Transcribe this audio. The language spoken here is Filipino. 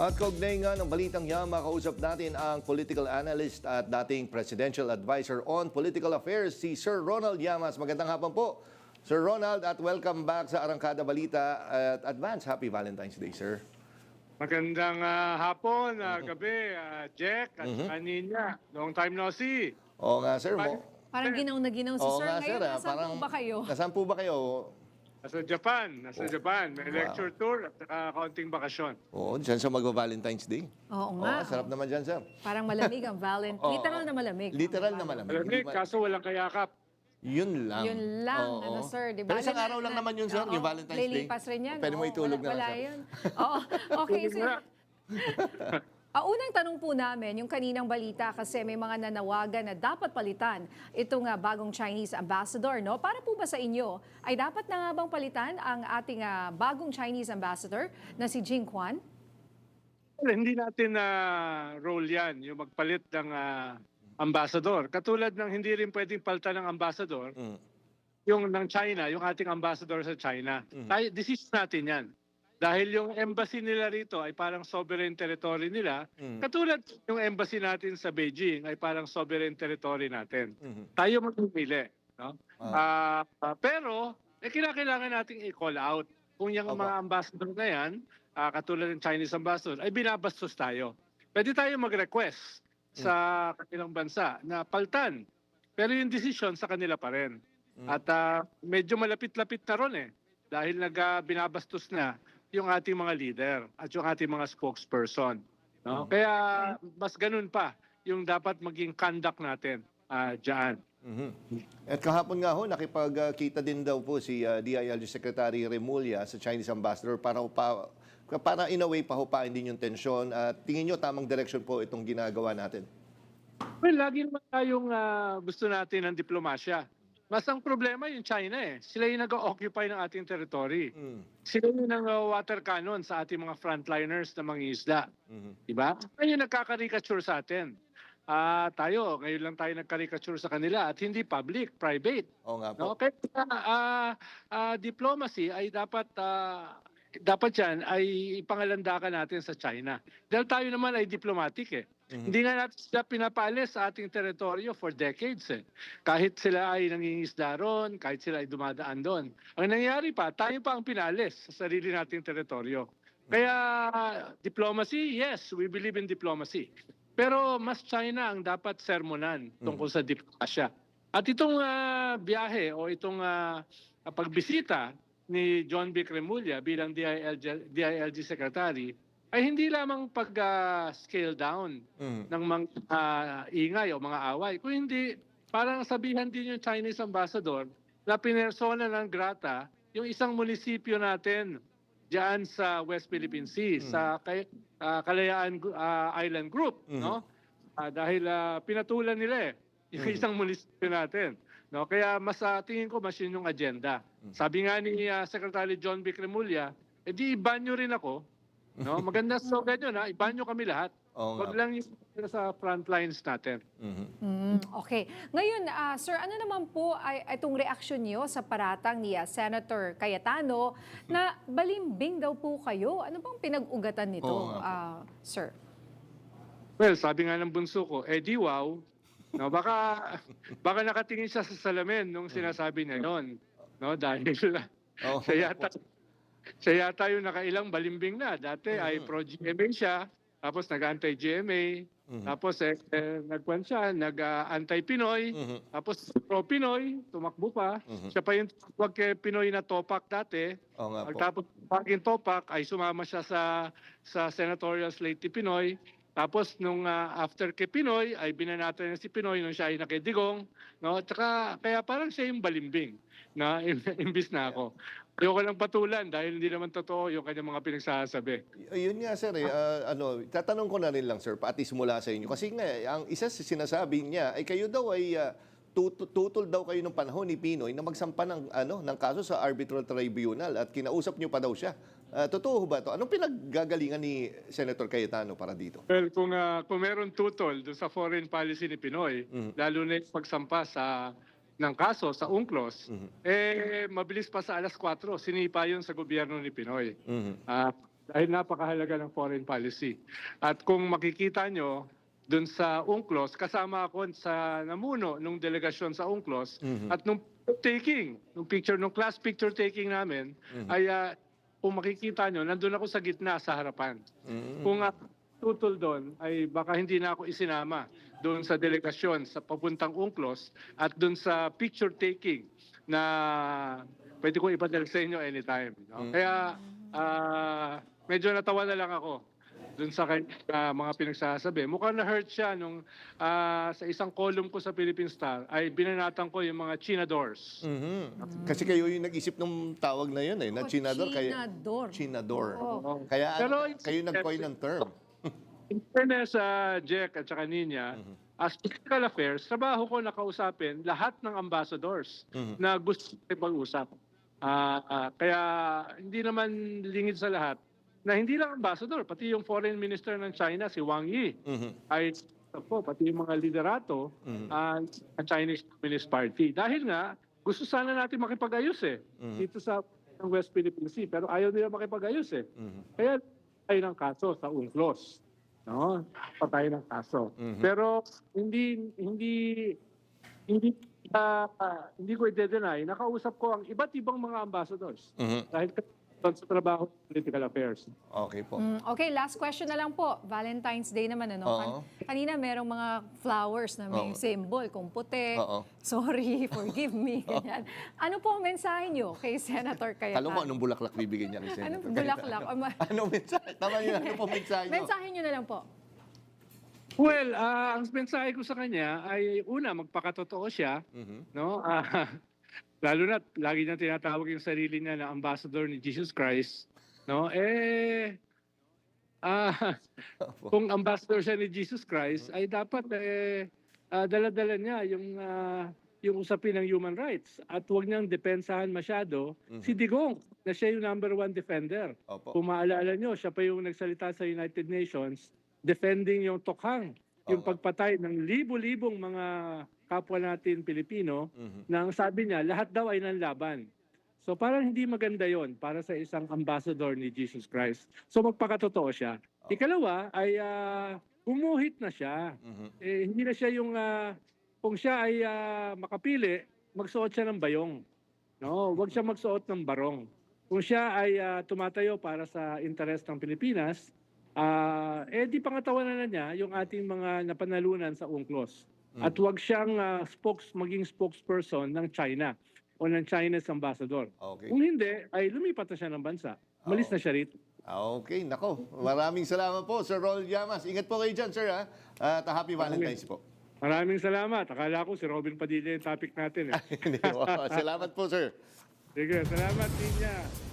At kaugnay nga ng balitang yan, makausap natin ang political analyst at dating presidential advisor on political affairs, si Sir Ronald Llamas. Magandang hapon po, Sir Ronald, at welcome back sa Arangkada Balita at advance. Happy Valentine's Day, sir. Magandang hapon, gabi, Jack at Ninya. Long time no see. Oo nga, sir. Parang ginaw na ginaw si Oo Sir. nga, Ngayon, sir. nasaan po ba kayo? Nasaan po ba kayo? Nasa Japan. May lecture tour at kaunting bakasyon. Oo, dyan sa mag-Valentine's Day. Oo nga. Sarap naman dyan, sir. Parang malamig ang Valentine. Oo. Literal na malamig. Literal na malamig. Malamig, kaso walang kayakap. Yun lang. Yun lang, Oo. sir. Di Pero ba? isang araw lang naman yun, sir, Oo, yung Valentine's Day. Lilipas rin yan. Pwede mo Oo, itulog wala naman, sir. yun. Oo, okay, Tulog sir. na. Unang tanong po namin, yung kaninang balita kasi may mga nanawagan na dapat palitan itong bagong Chinese ambassador, no? Para po ba sa inyo, ay dapat na nga bang palitan ang ating bagong Chinese ambassador na si Jing Quan? Well, hindi natin role yan, yung magpalit ng ambassador. Katulad ng hindi rin pwedeng palitan ng ambassador, yung ng China, yung ating ambassador sa China. Decision natin yan. Dahil yung embassy nila rito ay parang sovereign territory nila, katulad yung embassy natin sa Beijing ay parang sovereign territory natin. Tayo magpipili. No? Pero, kinakailangan nating i-call out kung yung mga ambassador na yan, katulad ng Chinese ambassador, ay binabastos tayo. Pwede tayo mag-request sa kanilang bansa na paltan. Pero yung decision sa kanila pa rin. At medyo malapit-lapit na ron dahil binabastos na yung ating mga leader at yung ating mga spokesperson. No? Kaya mas ganun pa yung dapat maging conduct natin dyan. At kahapon nga ho, nakipagkita din daw po si DILG Secretary Remulla sa Chinese Ambassador para in a way pahupain din yung tensyon. At tingin nyo tamang direction po itong ginagawa natin? Well, lagi naman tayong gusto natin ng diplomasya. Mas ang problema yung China Sila yung nag-occupy ng ating territory. Sila yung water cannon sa ating mga frontliners na mga isla. Diba? Sila yung nagkakarikature sa atin. Tayo, ngayon lang tayo nagkarikature sa kanila at hindi public, private. Oo nga po. No? Kaya diplomacy ay dapat yan ay ipangalandakan natin sa China. Dahil tayo naman ay diplomatic Hindi nga natin sila pinapaalis sa ating teritoryo for decades Kahit sila ay nangingisda ron, kahit sila ay dumadaan doon. Ang nangyari pa, tayo pa ang pinalis sa sarili nating teritoryo. Kaya diplomacy, yes, we believe in diplomacy. Pero mas China ang dapat sermonan tungkol sa diplomasya. At itong biyahe o itong pagbisita ni John B. Remulla bilang DILG Secretary ay hindi lamang pag-scale down ng mga ingay o mga away. Kung hindi, parang sabihan din yung Chinese ambassador na pinersona ng grata yung isang munisipyo natin diyan sa West Philippine Sea, sa Kalayaan Island Group. No? Dahil pinatulan nila yung isang munisipyo natin. No? Kaya mas tingin ko mas yun yung agenda. Sabi nga ni Secretary John B. Remulla, di ibanyo rin ako. No, maganda slogan yun ibanyo kami lahat. Wag lang yung sa front lines natin. Okay. Ngayon, sir, ano naman po ay itong reaksyon niyo sa paratang ni Senator Cayetano na balimbing daw po kayo? Ano bang pinag-ugatan nito, sir? Well, sabi nga ng bunso ko, di wow. No, baka nakatingin siya sa salamin nung sinasabi niya yon. No, dahil siya yata yung nakailang balimbing na. Dati ay pro-GMA siya, tapos nag-anti-GMA, tapos nagkwan siya, nag-anti-Pinoy, tapos pro-Pinoy, tumakbo pa. Siya pa yung wag kay Pinoy na topak dati. Tapos paging topak ay sumama siya sa senatorial slate ni Pinoy. Tapos nung after kay Pinoy ay binanatan niya si Pinoy nung siya ay nakidigong, no? Tsaka kaya parang siya yung balimbing na imbis na ako. Ayoko lang patulan dahil hindi naman totoo yung kanyang mga pinagsasabi. Yun nga, sir. Tatanong ko na rin lang, sir, pati mula sa inyo. Kasi nga, ang isa sa sinasabi niya, ay kayo daw ay tutol daw kayo ng panahon ni Pinoy na magsampa ng kaso sa arbitral tribunal at kinausap niyo pa daw siya. Totoo ba ito? Anong pinaggagalingan ni Senator Cayetano para dito? Well, kung meron tutol doon sa foreign policy ni Pinoy, lalo na yung pagsampa ng kaso sa UNCLOS, mabilis pa sa alas 4, sinipa yun sa gobyerno ni Pinoy. dahil napakahalaga ng foreign policy. At kung makikita nyo, dun sa UNCLOS, kasama ako sa namuno nung delegasyon sa UNCLOS, at nung class picture taking namin, ay kung makikita nyo, nandun ako sa gitna, sa harapan. Kung tutol doon, ay baka hindi na ako isinama doon sa delegasyon sa papuntang UNCLOS at doon sa picture taking na pwede ko ipadala sa inyo anytime. No? Kaya medyo natawa na lang ako doon sa mga pinagsasabi. Mukhang na-hurt siya nung sa isang column ko sa Philippine Star ay binanatan ko yung mga chinadors. Kasi kayo yung nag-isip ng tawag na yun na chinador. Chinador. Chinador. Oo. Kaya Pero kayo nag-coin ng term. In fairness sa Jack at saka Nina, as political affairs, trabaho ko nakausapin lahat ng ambassadors na gusto ipag-usap. Kaya hindi naman lingid sa lahat na hindi lang ambassador, pati yung foreign minister ng China, si Wang Yi, ay pati yung mga liderato ng Chinese Communist Party. Dahil nga, gusto sana natin makipag-ayos dito sa West Philippine Sea, pero ayaw nila makipag-ayos Kaya patay ng kaso sa UNCLOS. No? Patay ng kaso. Pero hindi ko i-deny, nakausap ko ang iba't ibang mga ambassadors. Dahil sa trabaho sa political affairs. Okay po. Okay, last question na lang po. Valentine's Day naman, ano? Oo. Kanina merong mga flowers na may symbol, kung puti, Oo. sorry, forgive me, ganyan. Ano po ang mensahe nyo kay Senator Cayetano? Alam ko anong bulaklak bibigyan niya kay Senator. Anong bulaklak? Anong mensahe? Tama yun. Ano po mensahe niyo? Mensahe nyo na lang po. Well, ang mensahe ko sa kanya ay una, magpakatotoo siya, no? Lalo na lagi niya tinatawag yung sarili niya na ambassador ni Jesus Christ, no? Kung ambassador siya ni Jesus Christ, ay dapat dala-dala niya yung usapin ng human rights at huwag niyang depensahan masyado si Digong na siya yung number 1 defender. Opo. Kung maalala niyo, siya pa yung nagsalita sa United Nations defending yung Tokhang, yung pagpatay ng libo-libong mga kapwa natin Pilipino na ang sabi niya, lahat daw ay nanlaban. So parang hindi maganda yon para sa isang ambassador ni Jesus Christ. So magpakatotoo siya. Ikalawa ay gumuhit na siya. Hindi na siya yung, kung siya ay makapili, magsuot siya ng bayong. No, huwag siya magsuot ng barong. Kung siya ay tumatayo para sa interes ng Pilipinas, di pangatawanan na niya yung ating mga napanalunan sa UNCLOS. At huwag siyang maging spokesperson ng China o ng Chinese ambassador. Okay. Kung hindi, ay lumipat na siya ng bansa. Malis na siya rito. Okay, nako. Maraming salamat po, Sir Rol Llamas. Ingat po kayo dyan, sir, ha? At happy Valentine's po. Maraming salamat. Akala ko si Robin Padilla yung topic natin. Hindi po. Salamat po, sir. Sige, salamat din niya.